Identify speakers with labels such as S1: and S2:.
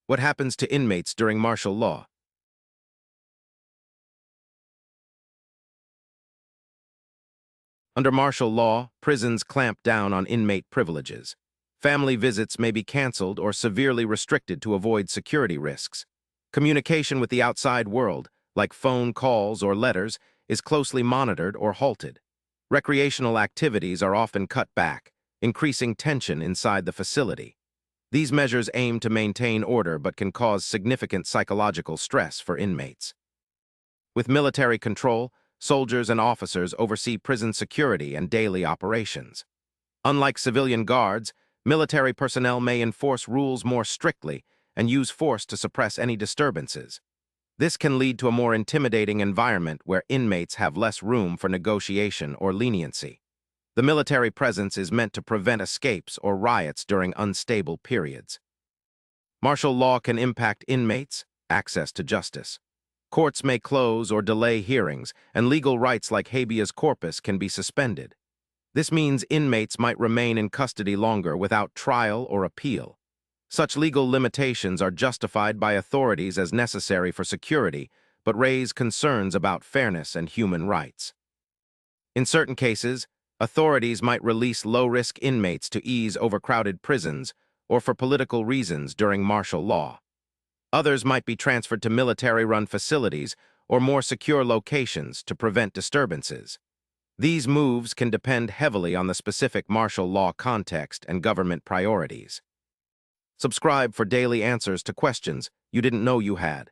S1: What happens to inmates during martial law? Under martial law, prisons clamp down on inmate privileges. Family visits may be canceled or severely restricted to avoid security risks. Communication with the outside world, like phone calls or letters, is closely monitored or halted. Recreational activities are often cut back, increasing tension inside the facility. These measures aim to maintain order but can cause significant psychological stress for inmates. With military control, soldiers and officers oversee prison security and daily operations. Unlike civilian guards, military personnel may enforce rules more strictly and use force to suppress any disturbances. This can lead to a more intimidating environment where inmates have less room for negotiation or leniency. The military presence is meant to prevent escapes or riots during unstable periods. Martial law can impact inmates' access to justice. Courts may close or delay hearings, and legal rights like habeas corpus can be suspended. This means inmates might remain in custody longer without trial or appeal. Such legal limitations are justified by authorities as necessary for security, but raise concerns about fairness and human rights. In certain cases, authorities might release low-risk inmates to ease overcrowded prisons or for political reasons during martial law. Others might be transferred to military-run facilities or more secure locations to prevent disturbances. These moves can depend heavily on the specific martial law context and government priorities. Subscribe for daily answers to questions you didn't know you had.